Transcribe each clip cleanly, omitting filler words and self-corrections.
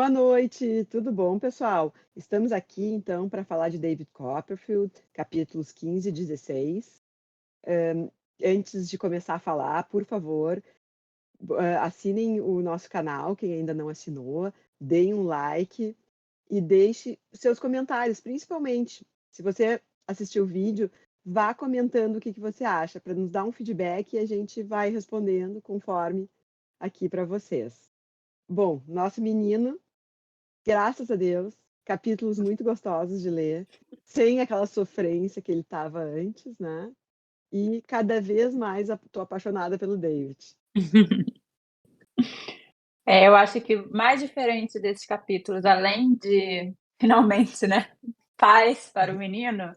Boa noite, tudo bom, pessoal? Estamos aqui, então, para falar de David Copperfield, capítulos 15 e 16. Antes de começar a falar, por favor, assinem o nosso canal, quem ainda não assinou, deem um like e deixe seus comentários, principalmente. Se você assistiu o vídeo, vá comentando o que você acha, para nos dar um feedback e a gente vai respondendo conforme aqui para vocês. Bom, nosso menino, graças a Deus, capítulos muito gostosos de ler, sem aquela sofrência que ele estava antes, né? E cada vez mais tô apaixonada pelo David. Eu acho que o mais diferente desses capítulos, além de finalmente, né, paz para o menino,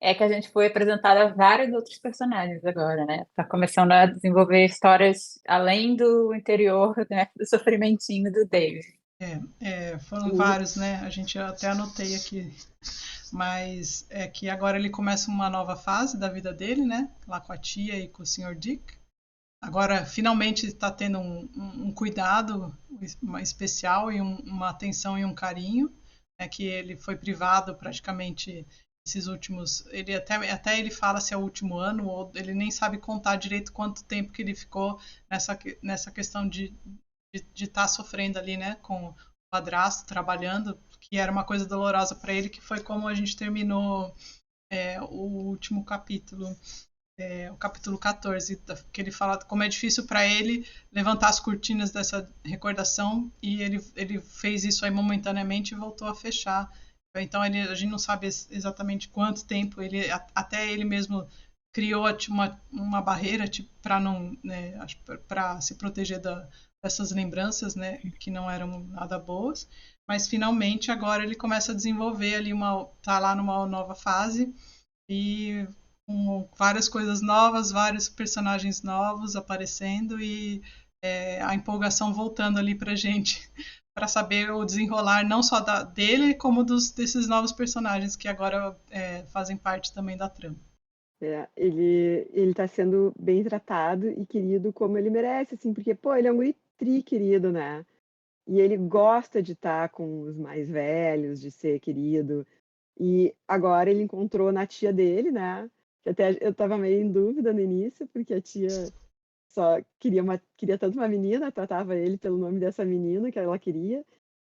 é que a gente foi apresentada a vários outros personagens agora, né? Tá começando a desenvolver histórias além do interior, né, do sofrimentinho do David. Foram Sim. vários, né? A gente até anotei aqui. Mas é que agora ele começa uma nova fase da vida dele, né? Lá com a tia e com o Sr. Dick. Agora, finalmente, está tendo um cuidado especial e uma atenção e um carinho, né? Que ele foi privado praticamente esses últimos... Ele até ele fala se é o último ano, ou ele nem sabe contar direito quanto tempo que ele ficou nessa questão de estar sofrendo ali, né? Com o padrasto, trabalhando, que era uma coisa dolorosa para ele, que foi como a gente terminou o último capítulo, o capítulo 14, que ele fala como é difícil para ele levantar as cortinas dessa recordação, e ele fez isso aí momentaneamente e voltou a fechar. Então a gente não sabe exatamente quanto tempo, até ele mesmo criou uma barreira para não, né, para se proteger dessas lembranças, né, que não eram nada boas. Mas finalmente agora ele começa a desenvolver ali tá lá numa nova fase e com várias coisas novas, vários personagens novos aparecendo e a empolgação voltando ali pra gente para saber o desenrolar não só dele como desses novos personagens que agora fazem parte também da trama. Ele tá sendo bem tratado e querido como ele merece, assim, porque, pô, ele é um guri tri querido, né? E ele gosta de estar com os mais velhos, de ser querido. E agora ele encontrou na tia dele, né? Que até eu tava meio em dúvida no início, porque a tia só queria tanto uma menina, tratava ele pelo nome dessa menina que ela queria,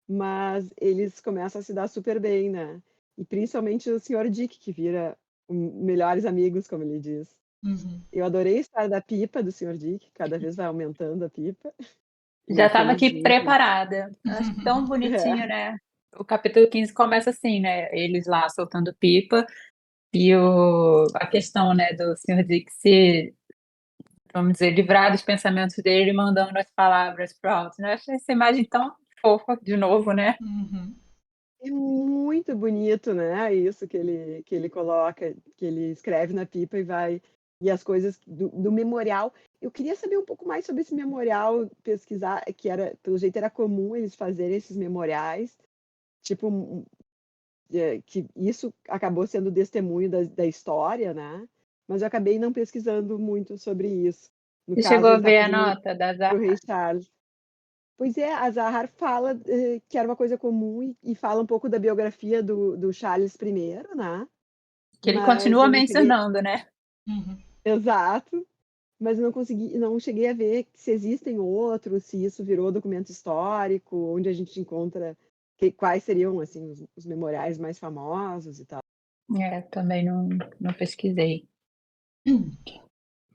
mas eles começam a se dar super bem, né? E principalmente o Sr. Dick, que vira melhores amigos, como ele diz. Uhum. Eu adorei a história da pipa do Sr. Dick, cada vez vai aumentando a pipa. Já E estava aqui felizmente. preparada. Acho tão bonitinho, né? O capítulo 15 começa assim, né? Eles lá soltando pipa e a questão, né, do Sr. Dick se, vamos dizer, livrar dos pensamentos dele, mandando as palavras pro alto, né? Eu achei essa imagem tão fofa, de novo, né? Uhum. É muito bonito, né? Isso que ele coloca, que ele escreve na pipa e vai. E as coisas do memorial. Eu queria saber um pouco mais sobre esse memorial, pesquisar, que era, pelo jeito, era comum eles fazerem esses memoriais. Tipo, que isso acabou sendo testemunho da história, né? Mas eu acabei não pesquisando muito sobre isso. No Você caso, chegou a ele está ver a fazendo nota da para o rei Zahar? Charles. Pois é, a Zahar fala que era uma coisa comum e fala um pouco da biografia do Charles I, né? Que ele Mas continua eu não cheguei. mencionando, né? Uhum. Exato. Mas eu não cheguei a ver se existem outros, se isso virou documento histórico, onde a gente encontra quais seriam assim os memoriais mais famosos e tal. Também não pesquisei.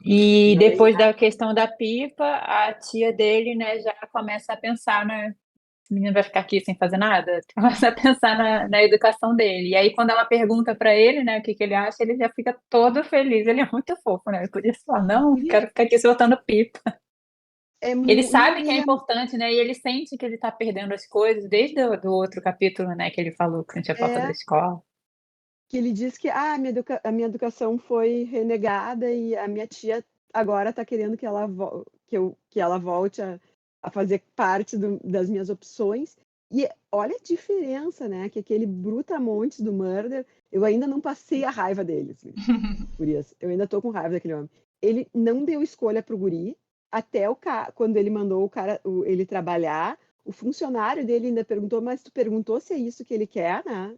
E Mas depois da questão da pipa, a tia dele, né, já começa a pensar, né? Esse menino vai ficar aqui sem fazer nada? Começa a pensar na educação dele. E aí, quando ela pergunta para ele, né, o que ele acha, ele já fica todo feliz. Ele é muito fofo, né? Ele podia falar, não, quero ficar aqui soltando pipa. Ele Não, sabe que é importante, né? E ele sente que ele tá perdendo as coisas desde do outro capítulo, né? Que ele falou que sentia falta da é escola. que ele diz que a minha educação foi renegada e a minha tia agora está querendo que ela volte a fazer parte das minhas opções. E olha a diferença, né? Que aquele brutamontes do Murder, eu ainda não passei a raiva deles, por isso. Eu ainda tô com raiva daquele homem. Ele não deu escolha pro guri até quando ele mandou ele trabalhar. o funcionário dele ainda perguntou, mas tu perguntou se é isso que ele quer, né?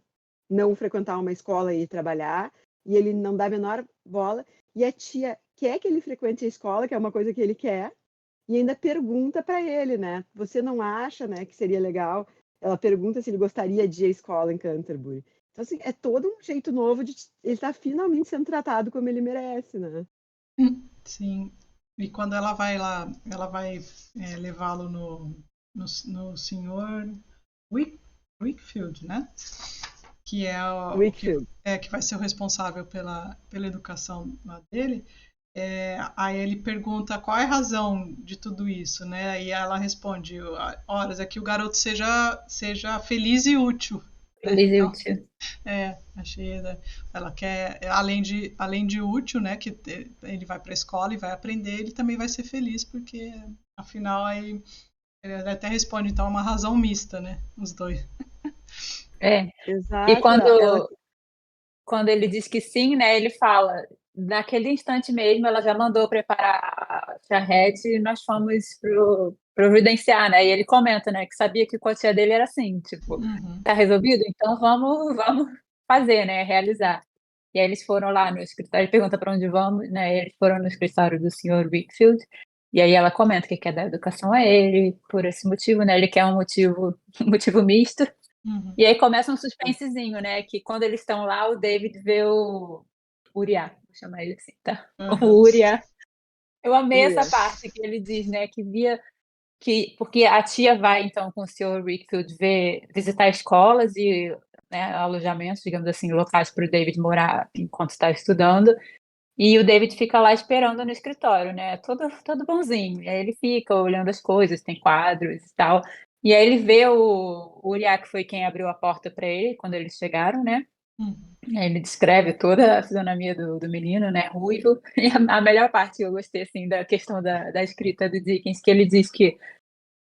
Não frequentar uma escola e ir trabalhar, e ele não dá a menor bola, e a tia quer que ele frequente a escola, que é uma coisa que ele quer, e ainda pergunta para ele, né? Você não acha, né, que seria legal? Ela pergunta se ele gostaria de ir à escola em Canterbury. Então, assim, é todo um jeito novo de ele estar finalmente sendo tratado como ele merece, né? Sim. E quando ela vai lá, ela vai levá-lo no senhor Wickfield, né? Que é o Wakefield. que vai ser o responsável pela educação lá dele. Aí ele pergunta qual é a razão de tudo isso, né? E ela responde: horas, é que o garoto seja feliz e útil. Feliz e Então, útil. achei. Ela quer, além de útil, né? Que ele vai para a escola e vai aprender, ele também vai ser feliz, porque afinal aí ele até responde, então é uma razão mista, né? Os dois. É. E Exato. Ela quando ele diz que sim, né, ele fala, naquele instante mesmo, ela já mandou preparar a charrete e nós fomos providenciar, né? E ele comenta, né, que sabia que o cotia dele era assim, tipo, Uhum. tá resolvido? Então vamos fazer, né, realizar. E aí eles foram lá no escritório, ele pergunta para onde vamos, né? Eles foram no escritório do senhor Wickfield. E aí ela comenta que quer dar educação a ele por esse motivo, né? Ele quer um motivo misto. Uhum. E aí começa um suspensezinho, né? Que quando eles estão lá, o David vê o Uriah, vou chamar ele assim, tá? Uhum. O Uriah. Eu amei essa Uriah. parte que ele diz, né? Que via que porque a tia vai então com o Sr. Wickfield visitar escolas e, né, alojamentos, digamos assim, locais para o David morar enquanto está estudando. E o David fica lá esperando no escritório, né? Todo bonzinho. E aí ele fica olhando as coisas, tem quadros e tal. E aí ele vê o Uriah, que foi quem abriu a porta para ele quando eles chegaram, né? Uhum. E aí ele descreve toda a fisionomia do menino, né? Ruivo. E a melhor parte que eu gostei, assim, da questão da escrita do Dickens, que ele diz que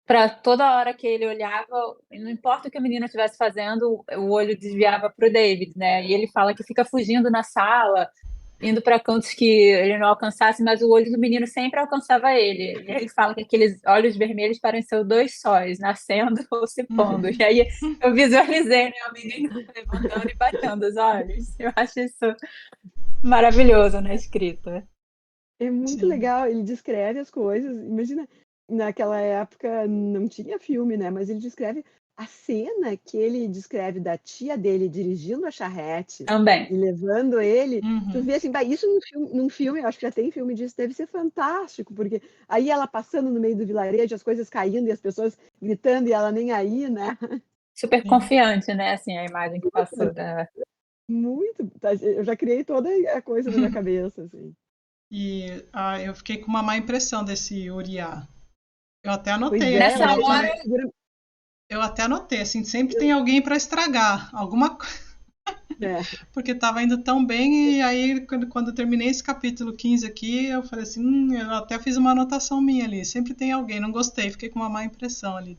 para toda hora que ele olhava, não importa o que o menino estivesse fazendo, o olho desviava para o David, né? E ele fala que fica fugindo na sala, indo para cantos que ele não alcançasse, mas o olho do menino sempre alcançava ele. E ele fala que aqueles olhos vermelhos parecem dois sóis, nascendo ou se pondo. Uhum. E aí eu visualizei, né, o menino levantando e batendo os olhos. Eu acho isso maravilhoso na escrita. É muito Sim. legal, ele descreve as coisas. Imagina, naquela época não tinha filme, né? Mas ele descreve a cena que ele descreve da tia dele dirigindo a charrete Também. e levando ele. Tu Uhum. vê assim, bah, isso num filme, eu acho que já tem filme disso, deve ser fantástico, porque aí ela passando no meio do vilarejo, as coisas caindo e as pessoas gritando e ela nem aí, né? Super Sim. confiante, né, assim, a imagem que passou da... Muito. Eu já criei toda a coisa na minha cabeça, assim. E eu fiquei com uma má impressão desse Uriah. Eu até Pois anotei é, aqui, Nessa eu eu achei hora, uma falei, figura. eu até anotei, assim, sempre tem alguém para estragar alguma coisa, É. porque estava indo tão bem, e aí quando eu terminei esse capítulo 15 aqui, eu falei assim, eu até fiz uma anotação minha ali, sempre tem alguém, não gostei, fiquei com uma má impressão ali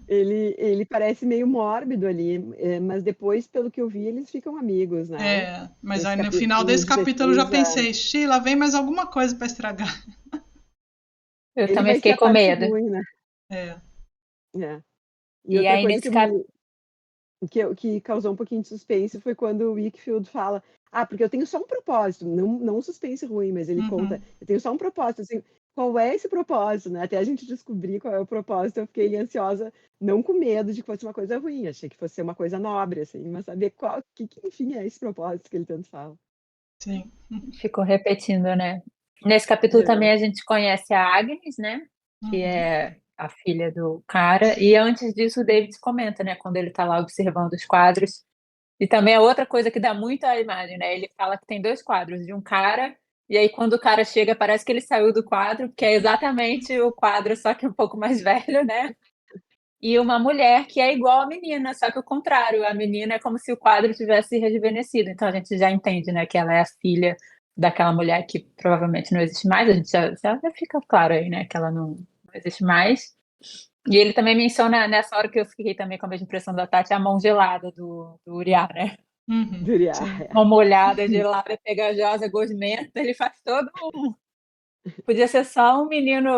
Ele parece meio mórbido ali, mas depois, pelo que eu vi, eles ficam amigos, né? Mas Nesse aí no final capítulo desse capítulo eu já 16, pensei, Sheila, vem mais alguma coisa para estragar. eu ele também vai ser fiquei a com parte medo. ruim, né? É. É. E E outra aí coisa nesse cap... que causou um pouquinho de suspense foi quando o Wickfield fala: Ah, porque eu tenho só um propósito, não um suspense ruim, mas ele conta, Uhum. eu tenho só um propósito, assim, qual é esse propósito, né? Até a gente descobrir qual é o propósito, eu fiquei ansiosa, não com medo de que fosse uma coisa ruim, achei que fosse uma coisa nobre, assim, mas saber qual, enfim, é esse propósito que ele tanto fala. Sim. ficou repetindo, né? Nesse capítulo É. também a gente conhece a Agnes, né? Que Uhum. é a filha do cara. E antes disso, o David comenta, né? Quando ele tá lá observando os quadros. E também é outra coisa que dá muito à imagem, né? Ele fala que tem dois quadros de um cara. E aí, quando o cara chega, parece que ele saiu do quadro, que é exatamente o quadro, só que um pouco mais velho, né? E uma mulher que é igual à menina, só que o contrário, a menina é como se o quadro tivesse rejuvenescido. Então a gente já entende, né, que ela é a filha daquela mulher que provavelmente não existe mais. A gente já fica claro aí, né, que ela não existe mais. E ele também menciona, nessa hora que eu fiquei também com a mesma impressão da Tati, a mão gelada do Uriah, né? Uhum. Diria, Sim. Uma molhada, gelada, pegajosa, gosmenta. Ele faz todo um... Podia ser só um menino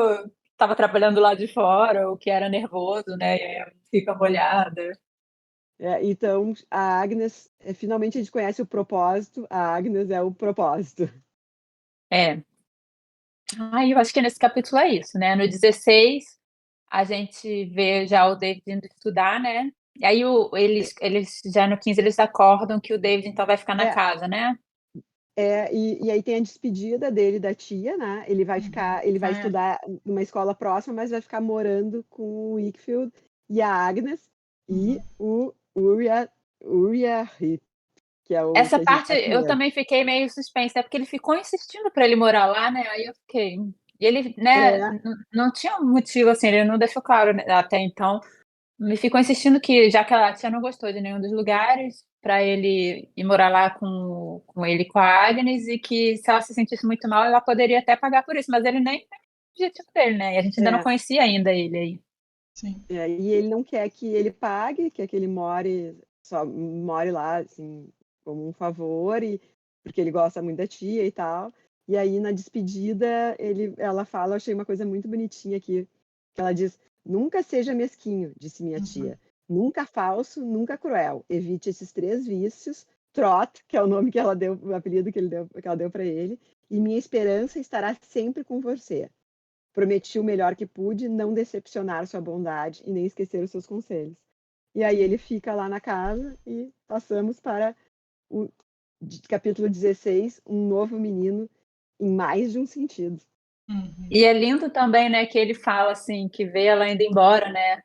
estava trabalhando lá de fora, ou que era nervoso, né? E aí fica molhada. Então, a Agnes, finalmente a gente conhece o propósito, a Agnes é o propósito. É. Eu acho que nesse capítulo é isso, né? No 16, a gente vê já o David indo estudar, né? E aí eles já no 15 eles acordam que o David então vai ficar na É, casa, né? e aí tem a despedida dele da tia, né? Ele vai É. estudar numa escola próxima, mas vai ficar morando com o Wakefield e a Agnes e o Uriah Heep, que é o Essa que a gente parte tá com eu medo. também fiquei meio suspensa, é porque ele ficou insistindo para ele morar lá, né? Aí eu fiquei. E ele, né, É, não tinha um motivo assim, ele não deixou claro, né, até então. Me ficou insistindo que, já que a tia não gostou de nenhum dos lugares, para ele ir morar lá com ele e com a Agnes, e que se ela se sentisse muito mal, ela poderia até pagar por isso, mas ele nem tem o objetivo dele, né? E a gente ainda não é, conhecia ainda ele aí. Sim. e ele não quer que ele pague, quer que ele more lá, assim, como um favor, porque ele gosta muito da tia e tal. E aí, na despedida, ela fala, eu achei uma coisa muito bonitinha aqui, que ela diz, nunca seja mesquinho, disse minha tia. Nunca falso, nunca cruel. Evite esses 3 vícios. Trot, que é o nome que ela deu, o apelido que ela deu para ele. E minha esperança estará sempre com você. Prometi o melhor que pude, não decepcionar sua bondade e nem esquecer os seus conselhos. E aí ele fica lá na casa e passamos para o capítulo 16, um novo menino em mais de um sentido. E é lindo também, né, que ele fala assim, que vê ela indo embora, né?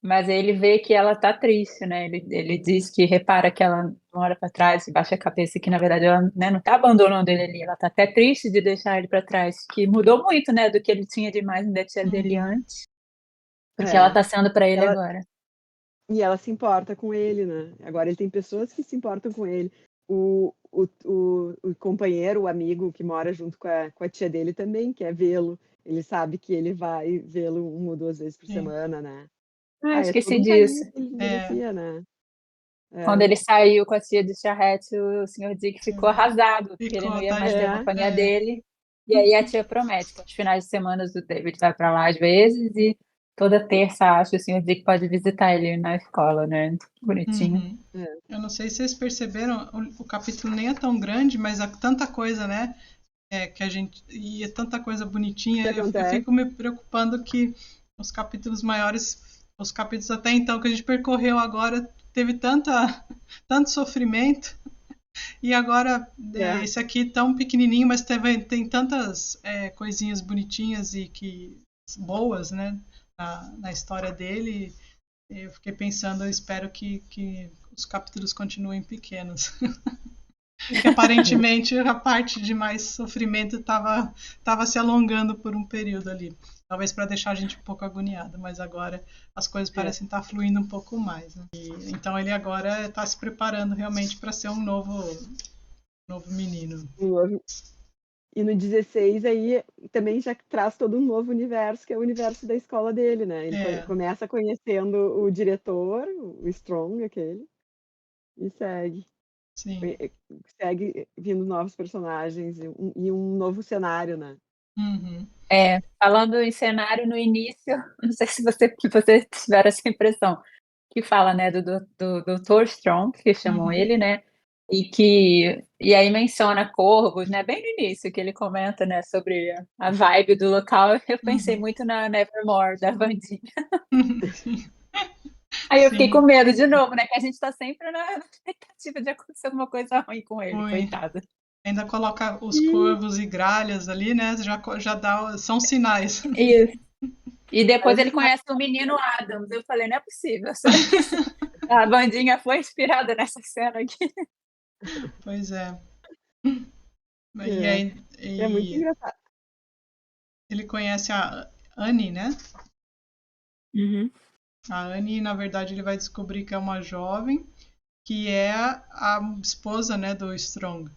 Mas ele vê que ela tá triste, né? Ele diz que repara que ela não olha para trás, e baixa a cabeça, que na verdade ela, né, não tá abandonando ele ali, ela tá até triste de deixar ele para trás, que mudou muito, né, do que ele tinha de mais da tia dele antes, porque ela tá sendo para ele Ela, agora. e ela se importa com ele, né? Agora ele tem pessoas que se importam com ele. O companheiro, o amigo que mora junto com a tia dele também quer vê-lo. Ele sabe que ele vai vê-lo 1 ou 2 vezes por semana, né? É todo Esqueci um disso. carinho que ele merecia, né? Quando ele saiu com a tia de charrete, o senhor Dick ficou arrasado, porque ele não Ficou, ia mais ter a tadinho. companhia dele. E aí a tia promete que aos finais de semana o David vai para lá às vezes, e toda terça, acho, o senhor Dick pode visitar ele na escola, né? Bonitinho. Eu não sei se vocês perceberam, o capítulo nem é tão grande, mas há tanta coisa, né? Que a gente. E é tanta coisa bonitinha. Eu fico me preocupando que os capítulos maiores, os capítulos até então que a gente percorreu agora, teve tanto sofrimento. E agora, esse aqui tão pequenininho, mas tem tantas coisinhas bonitinhas e boas, né? Na história dele. Eu fiquei pensando, eu espero que os capítulos continuem pequenos. Que aparentemente a parte de mais sofrimento estava se alongando por um período ali. Talvez para deixar a gente um pouco agoniada, mas agora as coisas parecem estar fluindo um pouco mais. Né? Então ele agora está se preparando realmente para ser um novo menino. E no 16 aí também já traz todo um novo universo, que é o universo da escola dele, né? Ele começa conhecendo o diretor, o Strong, aquele, e segue. Sim. Segue vindo novos personagens e um novo cenário, né? Falando em cenário no início, não sei se você tiver essa impressão, que fala, né, do Dr. Strong, que chamam ele, né? E aí menciona corvos, né? Bem no início, que ele comenta, né, sobre a vibe do local. Eu pensei muito na Nevermore, da Vandinha. Aí eu fiquei com medo de novo, né? Que a gente tá sempre na expectativa de acontecer alguma coisa ruim com ele, coitado. Ainda coloca os corvos e gralhas ali, né? Já dá, são sinais. Isso. E depois ele conhece o menino Adams. Eu falei, não é possível. Será que a Vandinha foi inspirada nessa cena aqui? Pois é. É muito engraçado. Ele conhece a Annie, né? A Annie, na verdade, ele vai descobrir que é uma jovem que é a esposa, né, do Strong.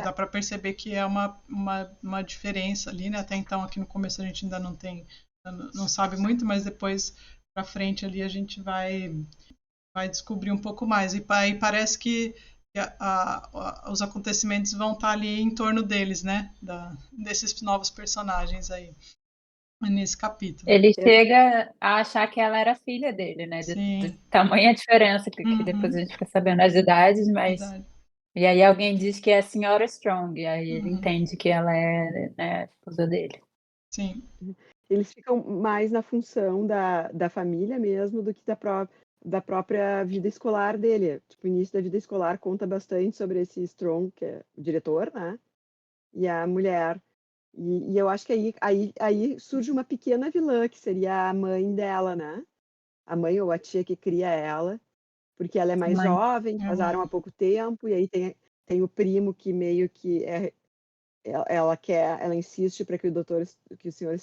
Dá para perceber que é uma diferença ali, né? Até então, aqui no começo a gente ainda não sabe muito, mas depois para frente ali a gente vai descobrir um pouco mais. E aí parece que os acontecimentos vão estar ali em torno deles, né? Desses novos personagens aí. nesse capítulo. Ele chega a achar que ela era filha dele, né? De Sim. tamanha diferença que depois a Uhum. gente fica sabendo as idades, mas. Verdade. E aí alguém diz que é a senhora Strong, e aí ele Uhum. entende que ela é, né, a esposa dele. Sim. Eles ficam mais na função da família mesmo do que da própria vida escolar dele. Tipo, o início da vida escolar conta bastante sobre esse Strong, que é o diretor, né? E a mulher. E eu acho que aí surge uma pequena vilã, que seria a mãe dela, né? A mãe ou a tia que cria ela, porque ela é mais Mãe. jovem, É a casaram mãe. há pouco tempo, e aí tem o primo que meio que ela quer, ela insiste para que o senhor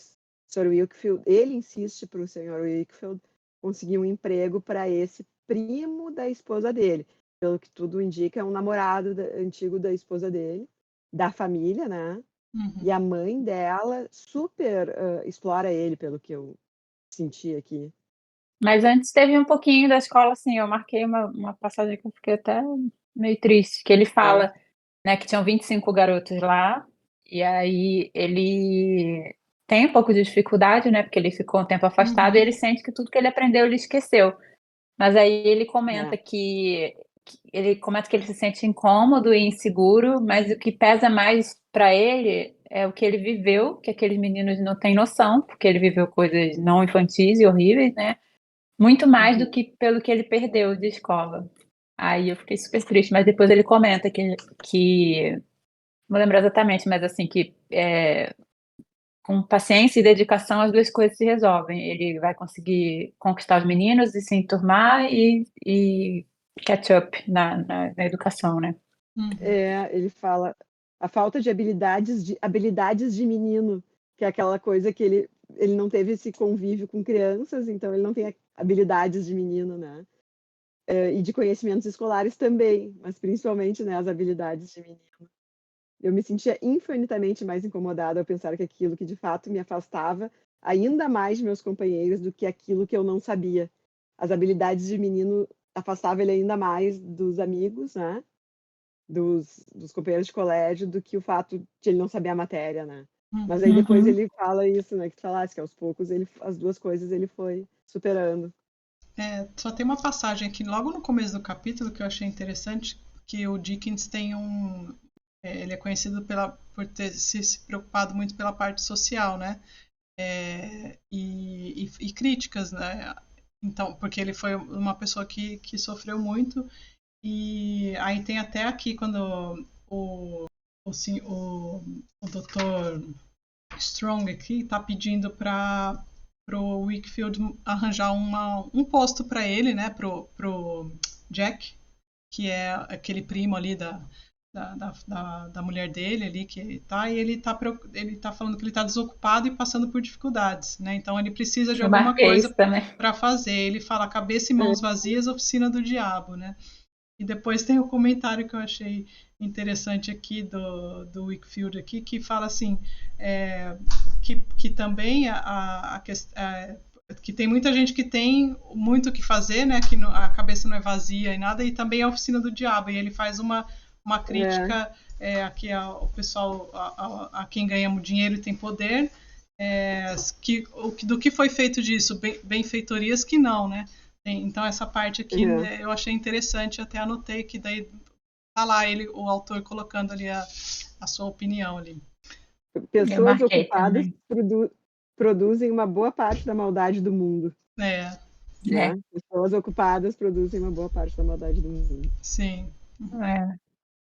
Wakefield, ele insiste para o senhor Wakefield conseguir um emprego para esse primo da esposa dele, pelo que tudo indica, é um namorado antigo da esposa dele, da família, né? E Uhum. a mãe dela super explora ele, pelo que eu senti aqui. Mas antes teve um pouquinho da escola, assim, eu marquei uma passagem que eu fiquei até meio triste, que ele É. fala, né, que tinham 25 garotos lá, e aí ele tem um pouco de dificuldade, né, porque ele ficou um tempo afastado e Uhum. ele sente que tudo que ele aprendeu ele esqueceu. Mas aí ele comenta É. que ele se sente incômodo e inseguro, mas o que pesa mais para ele é o que ele viveu, que aqueles meninos não têm noção, porque ele viveu coisas não infantis e horríveis, né? Muito mais do Uhum. que pelo que ele perdeu de escola. Aí eu fiquei super triste, mas depois ele comenta que não lembro exatamente, mas assim, com paciência e dedicação as duas coisas se resolvem. Ele vai conseguir conquistar os meninos e se enturmar e catch up na educação, né? Uhum. Ele fala a falta de habilidades de menino, que é aquela coisa que ele não teve esse convívio com crianças, então ele não tem habilidades de menino, né? E de conhecimentos escolares também, mas principalmente, né, as habilidades de menino. Eu me sentia infinitamente mais incomodada ao pensar que aquilo que de fato me afastava ainda mais de meus companheiros do que aquilo que eu não sabia. As habilidades de menino afastava ele ainda mais dos amigos, né? Dos companheiros de colégio, do que o fato de ele não saber a matéria, né? Mas aí Uhum. depois Uhum. ele fala isso, né? Que tu falasse que aos poucos as duas coisas ele foi superando. Só tem uma passagem aqui logo no começo do capítulo que eu achei interessante, que o Dickens tem ele é conhecido por ter se preocupado muito pela parte social, né? E críticas, né? Então, porque ele foi uma pessoa que sofreu muito. E aí tem até aqui quando o doutor Strong aqui está pedindo para o Wakefield arranjar um posto para ele, né, pro Jack, que é aquele primo ali da mulher dele ali que tá, e ele tá falando que ele está desocupado e passando por dificuldades, né? Então ele precisa de Eu alguma marquei coisa isso também. para fazer. Ele fala cabeça e mãos vazias, oficina do diabo, né? E depois tem o comentário que eu achei interessante aqui do Wakefield aqui, que fala assim, que também que tem muita gente que tem muito o que fazer, né? Que a cabeça não é vazia e nada, e também é a oficina do diabo. E ele faz uma É, crítica aqui ao pessoal, a quem ganha dinheiro e tem poder, do que foi feito disso, benfeitorias que não, né? Então essa parte aqui, é. né, eu achei interessante, até anotei que daí tá lá o autor colocando ali a sua opinião ali. Eu Pessoas marquei ocupadas também. produzem uma boa parte da maldade do mundo, É, É, né? Pessoas ocupadas produzem uma boa parte da maldade do mundo. sim. é.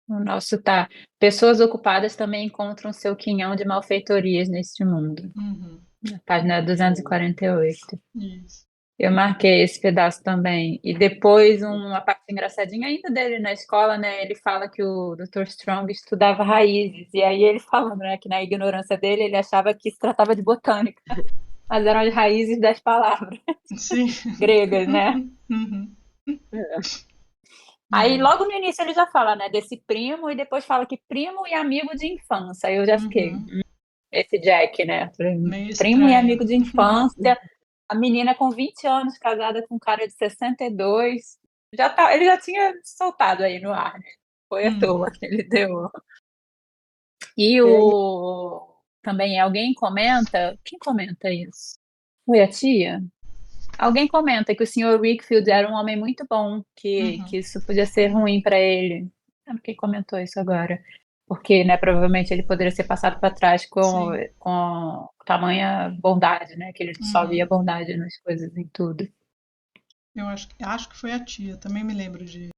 O nosso tá. Pessoas ocupadas também encontram seu quinhão de malfeitorias neste mundo. Uhum, Na página 248. isso. Eu marquei esse pedaço também. E depois uma parte engraçadinha ainda dele na escola, né? Ele fala que o Dr. Strong estudava raízes. E aí ele falando, né, que na ignorância dele ele achava que se tratava de botânica, mas eram as raízes das palavras Sim. gregas, né? Uhum, É, Aí é, logo no início ele já fala, né, desse primo e depois fala que primo e amigo de infância. Aí eu já fiquei, uhum. esse Jack, né? Meio Primo e estranho. amigo de infância. A menina com 20 anos, casada com um cara de 62. Ele já tinha soltado aí no ar, né? Foi à toa Uhum, que ele deu. E e também alguém comenta, quem comenta isso? Foi a tia? Alguém comenta que o Sr. Wakefield era um homem muito bom, que Uhum. isso podia ser ruim para ele. Não lembro quem comentou isso agora. Porque, né, provavelmente ele poderia ser passado para trás Sim. com tamanha bondade, né? Que ele só via Uhum. bondade nas coisas, em tudo. Eu acho que foi a tia, também me lembro de.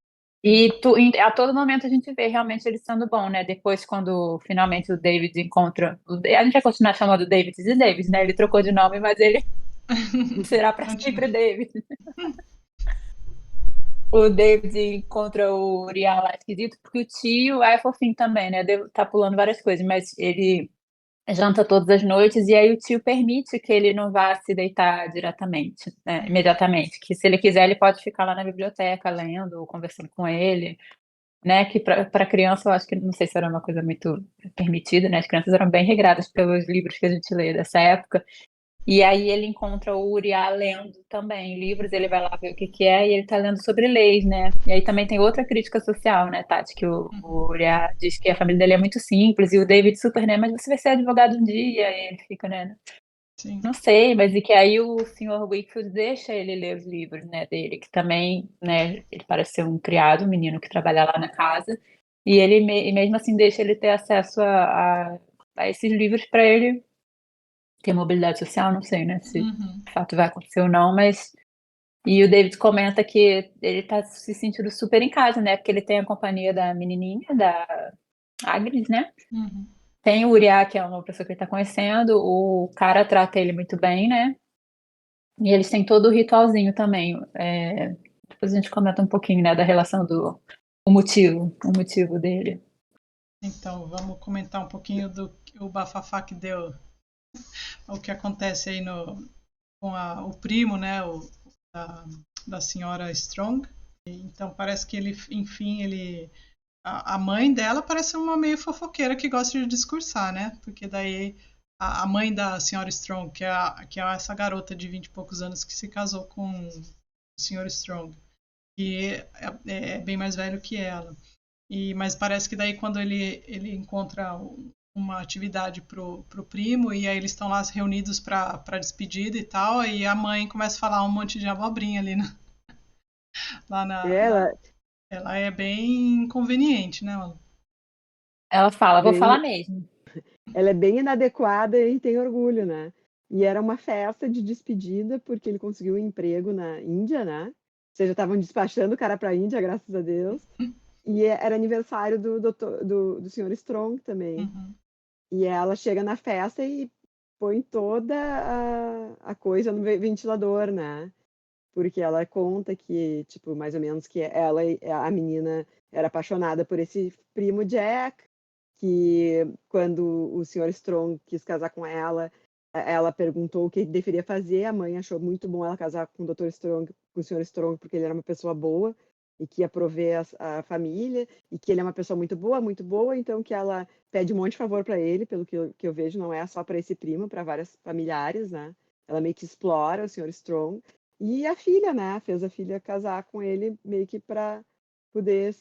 A todo momento a gente vê realmente ele sendo bom, né? Depois, quando finalmente o David encontra. A gente vai continuar chamando o David de David, né? Ele trocou de nome, mas ele será para Continua. sempre David. O David encontra o Uriah lá esquisito, porque o tio é fofinho também, né? Tá pulando várias coisas, mas ele janta todas as noites e aí o tio permite que ele não vá se deitar diretamente, né, imediatamente. Que se ele quiser, ele pode ficar lá na biblioteca lendo ou conversando com ele, né? Que para criança eu acho que não sei se era uma coisa muito permitida, né? As crianças eram bem regradas pelos livros que a gente lê dessa época. E aí ele encontra o Uriah lendo também livros, ele vai lá ver o que que é, e ele tá lendo sobre leis, né? E aí também tem outra crítica social, né, Tati, que o Uriah diz que a família dele é muito simples, e o David super, né, mas você vai ser advogado um dia, e ele fica, né, Sim. não sei, mas e que aí o Sr. Wakefield deixa ele ler os livros, né, dele, que também, né, ele parece ser um criado, um menino que trabalha lá na casa, e ele e mesmo assim deixa ele ter acesso a esses livros para ele ter mobilidade social, não sei, né, se Uhum. de fato vai acontecer ou não, mas e o David comenta que ele tá se sentindo super em casa, né, porque ele tem a companhia da menininha, da Agnes, né, Uhum. tem o Uriah, que é uma pessoa que ele tá conhecendo, o cara trata ele muito bem, né, e eles têm todo o ritualzinho também, depois a gente comenta um pouquinho, né, da relação o motivo dele. Então, vamos comentar um pouquinho do o bafafá que deu, o que acontece aí com o primo, né, da, da senhora Strong. Então, parece que ele, enfim, a mãe dela parece uma meio fofoqueira que gosta de discursar, né? Porque daí a mãe da senhora Strong, que é essa garota de 20 e poucos anos que se casou com o senhor Strong, que é bem mais velho que ela. Mas parece que daí quando ele encontra uma atividade pro primo e aí eles estão lá reunidos para despedida e tal, e a mãe começa a falar um monte de abobrinha ali lá Ela ela é bem inconveniente, né? Ela fala: "Vou falar bem, mesmo". ela é bem inadequada e tem orgulho, né? E era uma festa de despedida porque ele conseguiu um emprego na Índia, né? Ou seja, estavam despachando o cara para a Índia, graças a Deus. E era aniversário do Sr. Strong também. Uhum. E ela chega na festa e põe toda a coisa no ventilador, né? Porque ela conta que, tipo, mais ou menos que ela, a menina, era apaixonada por esse primo Jack, que quando o Sr. Strong quis casar com ela, ela perguntou o que deveria fazer. A mãe achou muito bom ela casar com o Dr. Strong, com o Sr. Strong, porque ele era uma pessoa boa e que ia prover a família, e que ele é uma pessoa muito boa, então que ela pede um monte de favor para ele, pelo que eu vejo, não é só para esse primo, para várias familiares, né? Ela meio que explora o Sr. Strong. E a filha, né? Fez a filha casar com ele meio que para poder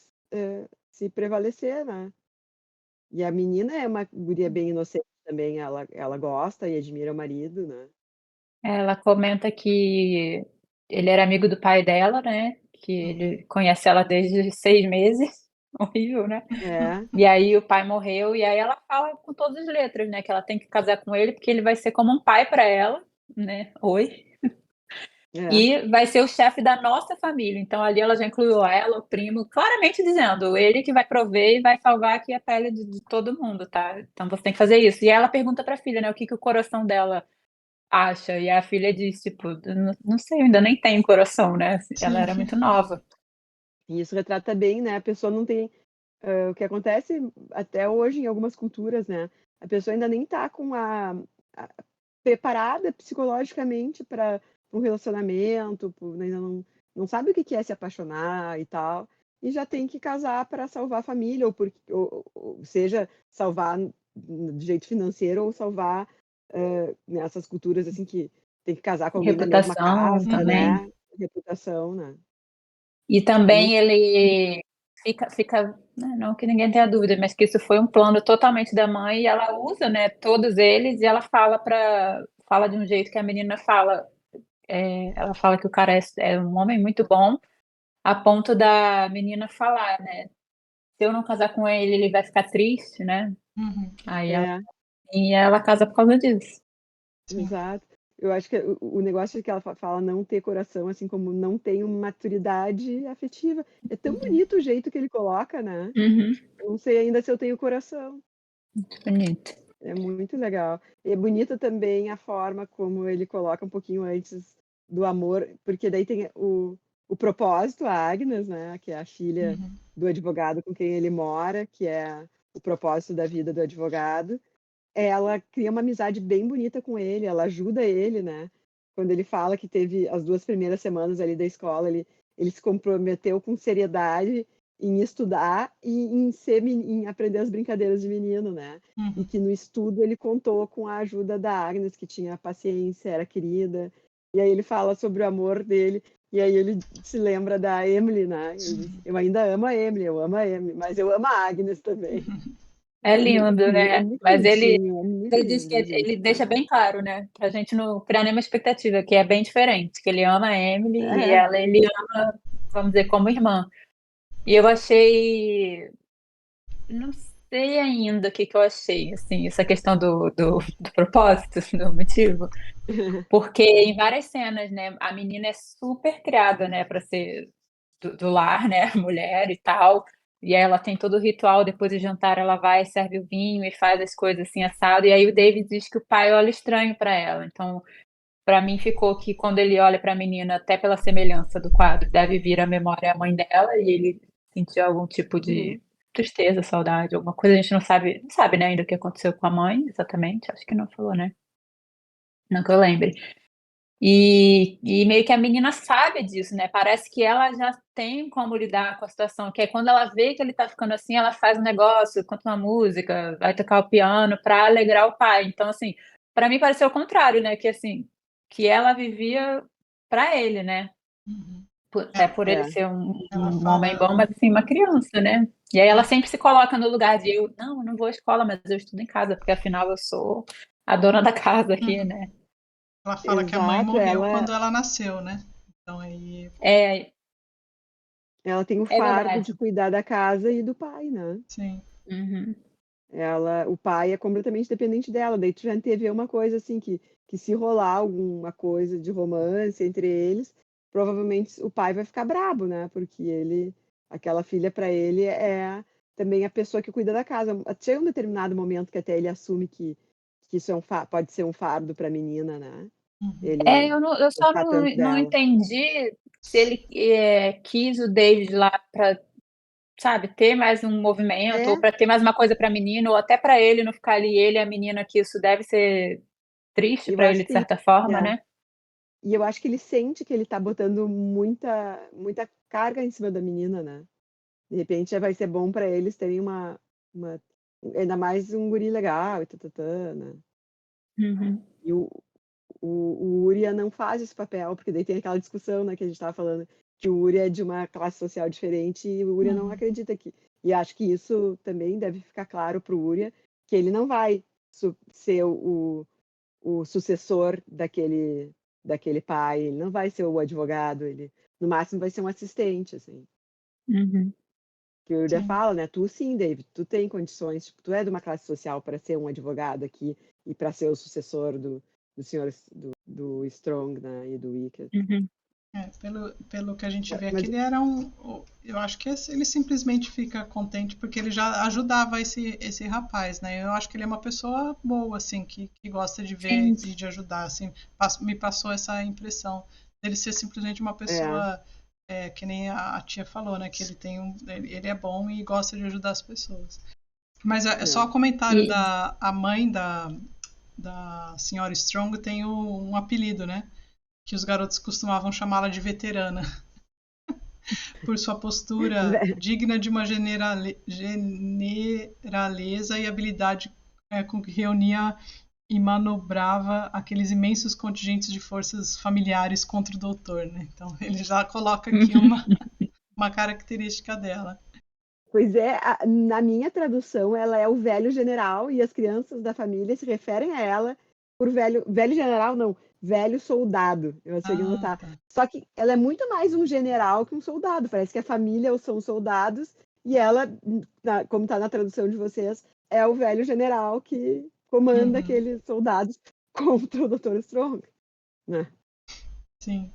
se prevalecer, né? E a menina é uma guria bem inocente também, ela gosta e admira o marido, né? Ela comenta que ele era amigo do pai dela, né, que Uhum. ele conhece ela desde 6 meses, horrível, né. É, E aí o pai morreu, e aí ela fala com todas as letras, né, que ela tem que casar com ele, porque ele vai ser como um pai para ela, né, oi, é. e vai ser o chefe da nossa família. Então ali ela já incluiu ela, o primo, claramente dizendo: "Ele que vai prover e vai salvar aqui a pele de todo mundo, tá, então você tem que fazer isso". E ela pergunta para a filha, né, o que que o coração dela acha, e a filha diz, tipo: "Não sei, eu ainda nem tenho coração", né, assim, ela Sim. era muito nova. E isso retrata bem, né? A pessoa não tem. O que acontece até hoje em algumas culturas, né? A pessoa ainda nem tá com preparada psicologicamente para um relacionamento, ainda não sabe o que é se apaixonar e tal, e já tem que casar para salvar a família, ou seja, salvar de jeito financeiro ou salvar nessas culturas assim que tem que casar com alguém da mesma Reputação casta, Uhum. também. né? Reputação, né? E É também muito. ele fica, né, não que ninguém tenha dúvida, mas que isso foi um plano totalmente da mãe e ela usa, né, todos eles e ela fala de um jeito que a menina fala, ela fala que o cara é um homem muito bom, a ponto da menina falar, né, se eu não casar com ele, ele vai ficar triste, né? Uhum. Aí É, ela casa por causa disso. Sim. exato. Eu acho que o negócio de que ela fala não ter coração, assim como não tem uma maturidade afetiva. É tão bonito o jeito que ele coloca, né? Uhum. Eu não sei ainda se eu tenho coração. Bonito. É muito legal. E é bonita também a forma como ele coloca um pouquinho antes do amor, porque daí tem o propósito, a Agnes, né, que é a filha Uhum. do advogado com quem ele mora, que é o propósito da vida do advogado. Ela cria uma amizade bem bonita com ele, ela ajuda ele, né? Quando ele fala que teve as 2 primeiras semanas ali da escola, ele se comprometeu com seriedade em estudar e em aprender as brincadeiras de menino, né? E Uhum. que no estudo ele contou com a ajuda da Agnes, que tinha paciência, era querida. E aí ele fala sobre o amor dele, e aí ele se lembra da Emily, né? Ele diz, eu ainda amo a Emily, eu amo a Emily, mas eu amo a Agnes também. É lindo, É né? muito Mas bonitinho, é muito ele diz que lindo, gente. ele deixa bem claro, né? Pra gente não criar nenhuma expectativa, que é bem diferente, que ele ama a Emily e É, ela ele ama, vamos dizer, como irmã. E eu achei, não sei ainda o que que eu achei, assim, essa questão do propósito, do motivo, porque em várias cenas, né, a menina é super criada, né, para ser do lar, né, mulher e tal, e aí ela tem todo o ritual, depois do jantar ela vai, serve o vinho e faz as coisas assim assado, e aí o David diz que o pai olha estranho para ela, então para mim ficou que quando ele olha para a menina, até pela semelhança do quadro, deve vir à memória a mãe dela e ele sentiu algum tipo uhum, de tristeza, saudade, alguma coisa, a gente não sabe, né, ainda o que aconteceu com a mãe, exatamente, acho que não falou, né, não que eu lembre. E meio que a menina sabe disso, né, parece que ela já tem como lidar com a situação, que é quando ela vê que ele tá ficando assim, ela faz um negócio, canta uma música, vai tocar o piano pra alegrar o pai. Então, assim, pra mim pareceu o contrário, né, que assim, que ela vivia pra ele, né, Uhum. até Ela, por ele é, ser um ela um homem fala. bom, mas assim, uma criança, né. E aí ela É, sempre se coloca no lugar de não, eu não vou à escola, mas eu estudo em casa, porque afinal eu sou a dona da casa aqui, uhum. né. Ela fala que a mãe exato. morreu Ela, quando ela nasceu, né? Então aí. É, ela tem o é fardo verdade. de cuidar da casa e do pai, né? Sim. Uhum. O pai é completamente dependente dela. Daí tu já teve uma coisa assim que se rolar alguma coisa de romance entre eles, provavelmente o pai vai ficar brabo, né? Porque aquela filha para ele é também a pessoa que cuida da casa. Chega um determinado momento que até ele assume que isso pode ser um fardo para a menina, né? Uhum. Ele Eu só gostar não tanto não dela. entendi se ele, quis o David lá pra, sabe, ter mais um movimento ou É, pra ter mais uma coisa pra menina ou até pra ele não ficar ali ele e a menina, que isso deve ser triste eu pra acho ele de que tem. certa forma, É. né. E eu acho que ele sente que ele tá botando muita carga em cima da menina, né. De repente já vai ser bom pra eles terem uma ainda mais um guri legal e tã né. Uhum. E o Urien não faz esse papel, porque daí tem aquela discussão, né, que a gente estava falando, que o Urien é de uma classe social diferente e o Urien não Uhum. acredita que e acho que isso também deve ficar claro para o Urien, que ele não vai ser o sucessor daquele pai, ele não vai ser o advogado, ele no máximo vai ser um assistente, assim. Uhum. Que o Urien Sim. fala, né, tu sim, David, tu tem condições, tipo, tu é de uma classe social para ser um advogado aqui e para ser o sucessor do senhor do Strong, né, e do Wicked. Uhum. Pelo que a gente vê aqui, Mas ele era um. Eu acho que ele simplesmente fica contente porque ele já ajudava esse rapaz, né? Eu acho que ele é uma pessoa boa, assim, que gosta de ver Sim. e de ajudar, assim. Me passou essa impressão dele ser simplesmente uma é, pessoa, que nem a tia falou, né? Que ele é bom e gosta de ajudar as pessoas. Mas é só é. o comentário E da a mãe da senhora Strong tem um apelido, né? Que os garotos costumavam chamá-la de veterana, por sua postura digna de uma generaleza e habilidade, com que reunia e manobrava aqueles imensos contingentes de forças familiares contra o doutor, né? Então ele já coloca aqui uma característica dela. Pois é, na minha tradução, ela é o velho general e as crianças da família se referem a ela por velho general, não, velho soldado. Eu achei que Ah, notar. tá. Só que ela é muito mais um general que um soldado. Parece que a família são soldados e ela, como está na tradução de vocês, é o velho general que comanda Uhum, aqueles soldados contra o Dr. Strong, né? sim.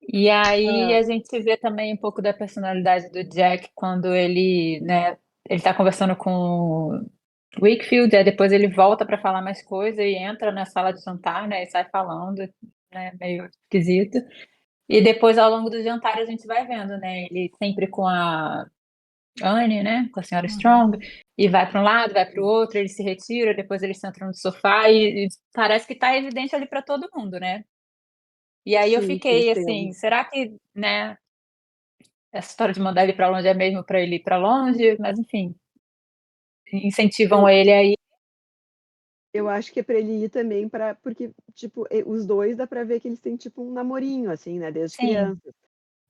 E aí Ah, a gente vê também um pouco da personalidade do Jack quando ele, né, ele tá conversando com o Wakefield, aí depois ele volta para falar mais coisa e entra na sala de jantar, né, e sai falando, né, meio esquisito. E depois ao longo do jantar a gente vai vendo, né, ele sempre com a Anne, né, com a senhora Uhum. Strong, e vai para um lado, vai para o outro, ele se retira, depois ele senta no sofá e parece que tá evidente ali para todo mundo, né? E aí eu sim, que eles fiquei têm algum. assim, será que, né, essa história de mandar ele para longe é mesmo para ele ir para longe? Mas enfim, incentivam Eu, ele aí. eu acho que é pra ele ir também para porque, tipo, os dois dá pra ver que eles têm tipo um namorinho, assim, né, desde Sim, criança.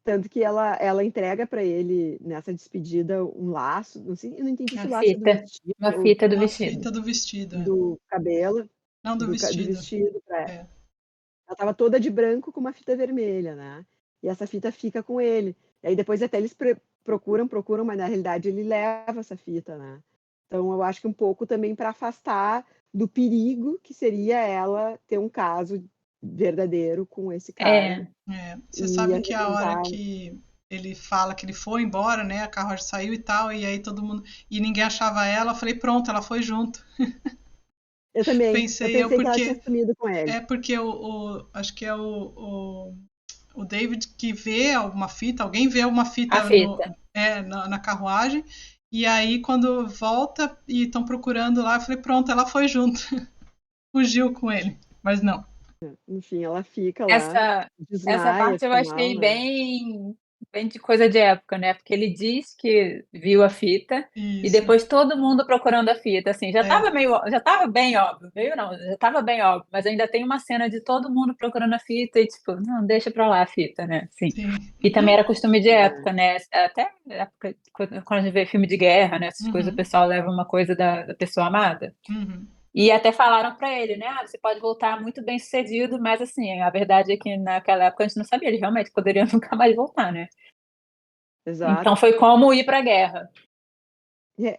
Tanto que ela entrega pra ele nessa despedida um laço, não sei, eu não entendi se uma o laço é do fita, vestido uma ou fita do Uma vestido. fita do vestido, é. do cabelo, Não do do vestido. vestido pra ela. É. Ela estava toda de branco com uma fita vermelha, né? E essa fita fica com ele. E aí depois até eles procuram, mas na realidade ele leva essa fita, né? Então eu acho que um pouco também para afastar do perigo que seria ela ter um caso verdadeiro com esse cara É, É. Você e sabe que a hora arrebentar. que ele fala que ele foi embora, né? A carruagem saiu e tal, e aí todo mundo. E ninguém achava ela, eu falei, pronto, ela foi junto. Eu Pensei eu, pensei que ela tinha porque. sumido com ele. É porque acho que é o David que vê alguma fita, alguém vê uma a fita fita. na carruagem, e aí quando volta e estão procurando lá, eu falei, pronto, ela foi junto. Fugiu com ele. Mas não. Enfim, ela fica lá, Essa desmaia, parte eu fica mal, achei né? bem de coisa de época, né, porque ele diz que viu a fita, e Isso. depois todo mundo procurando a fita, assim, É, já estava bem óbvio, meio não, já estava bem óbvio, mas ainda tem uma cena de todo mundo procurando a fita e tipo: "Não, deixa pra lá a fita", né, assim. sim. E também era costume de É. época, né, até época quando a gente vê filme de guerra, né, essas coisas, o Uhum, pessoal leva uma coisa da pessoa amada. uhum. E até falaram para ele, né: "Ah, você pode voltar muito bem-sucedido", mas assim, a verdade é que naquela época a gente não sabia, ele realmente poderia nunca mais voltar, né. Então Exato. foi como ir para a guerra.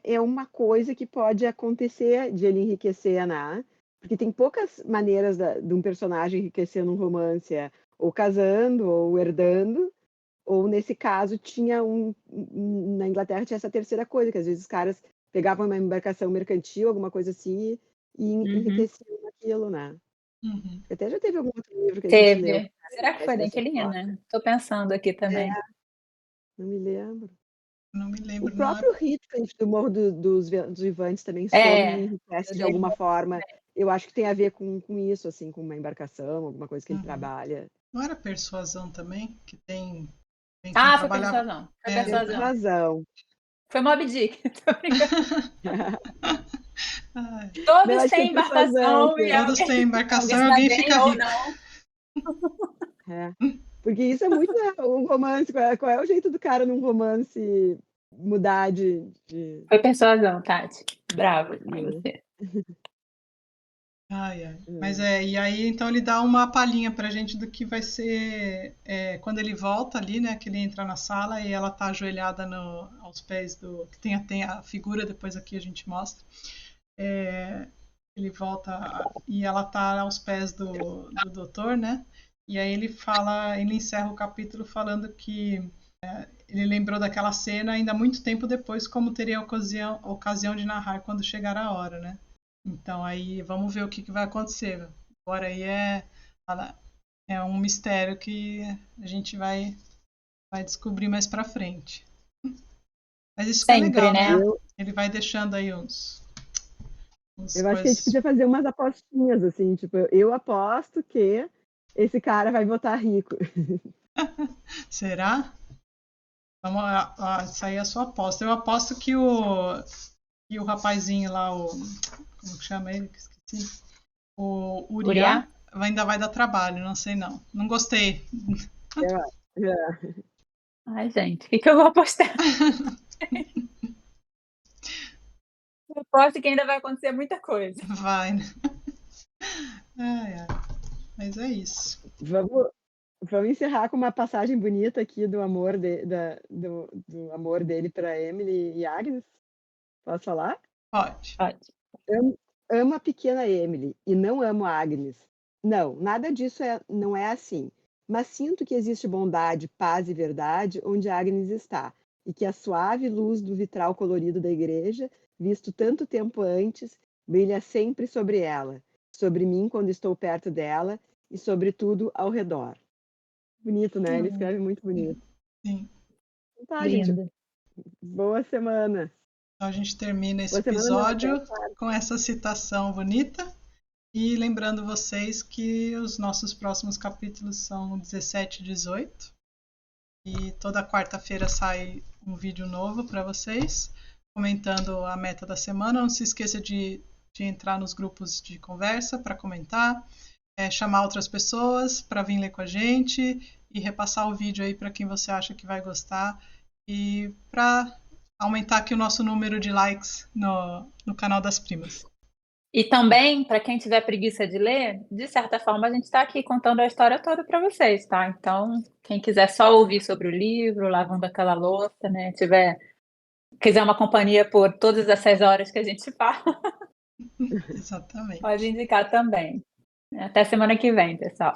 É uma coisa que pode acontecer de ele enriquecer, né, porque tem poucas maneiras de um personagem enriquecer num romance, ou casando, ou herdando, ou nesse caso tinha na Inglaterra tinha essa terceira coisa, que às vezes os caras pegavam uma embarcação mercantil, alguma coisa assim, e Uhum. enriqueciam naquilo, né. Uhum. Até já teve algum outro livro que a gente leu que Teve. Será que foi enriquece dessa daquele, forma. né? Tô pensando aqui É, também. não me lembro. Não me O lembro, não é? próprio Heathcliff do Morro dos Vivantes também some e É, enriquece o de dele alguma forma. Eu acho que tem a ver com isso, assim, com uma embarcação, alguma coisa que ele Uhum. trabalha. Não era persuasão também? Que tem quem Foi trabalhava. Persuasão, foi É, exatamente. Persuasão. Persuasão. Foi Moby Dick, tô brincando. Ai, Não, Todos acho que é têm persuasão. embarcação e todos têm alguém embarcação e está alguém bem fica ou rico. não. É. Porque isso é muito, né, um romance. Qual é o jeito do cara num romance mudar Foi Persuasão, Tati. Bravo com né? você. Ai, ai. Mas É. e aí então ele dá uma palhinha pra gente do que vai ser quando ele volta ali, né? Que ele entra na sala e ela tá ajoelhada aos pés do. Que tem a figura, depois aqui a gente mostra. É, ele volta e ela tá aos pés do doutor, né? E aí ele encerra o capítulo falando que ele lembrou daquela cena ainda muito tempo depois, como teria ocasião de narrar quando chegar a hora, né? Então aí vamos ver o que vai acontecer. Agora aí é um mistério que a gente vai descobrir mais pra frente. Mas isso que é Sempre, legal, né? né? Eu, Ele vai deixando aí uns eu acho que a gente coisas. podia fazer umas apostinhas, assim, tipo, eu aposto que esse cara vai votar rico. Será? Vamos, essa aí é a sua aposta. Eu aposto que o rapazinho lá, como que chama ele? Que esqueci. O Uriá? Uriah ainda vai dar trabalho, não sei não. Não gostei. Eu acho. É. Ai, gente, o que que eu vou apostar? Eu aposto que ainda vai acontecer muita coisa. Vai, né? Ai, ai. Mas é isso. Vamos encerrar com uma passagem bonita aqui do amor, do amor dele para Emily e Agnes. Posso falar? Pode. Pode. Amo a pequena Emily e não amo a Agnes. Não, nada disso não é assim. Mas sinto que existe bondade, paz e verdade onde Agnes está, e que a suave luz do vitral colorido da igreja, visto tanto tempo antes, brilha sempre sobre ela, sobre mim quando estou perto dela e sobre tudo ao redor. Bonito, né? Ele escreve muito bonito. Sim. Então tá, gente. Lindo. Boa semana. Então a gente termina esse Boa semana, não, episódio até com essa citação bonita. E lembrando vocês que os nossos próximos capítulos são 17 e 18. E toda quarta-feira sai um vídeo novo para vocês, comentando a meta da semana. Não se esqueça de entrar nos grupos de conversa para comentar, chamar outras pessoas para vir ler com a gente e repassar o vídeo aí para quem você acha que vai gostar e para aumentar aqui o nosso número de likes no canal das primas. E também, para quem tiver preguiça de ler, de certa forma a gente está aqui contando a história toda para vocês, tá? Então, quem quiser só ouvir sobre o livro, lavando aquela louça, né? Quiser uma companhia por todas essas horas que a gente fala, Exatamente. pode indicar também. Até semana que vem, pessoal.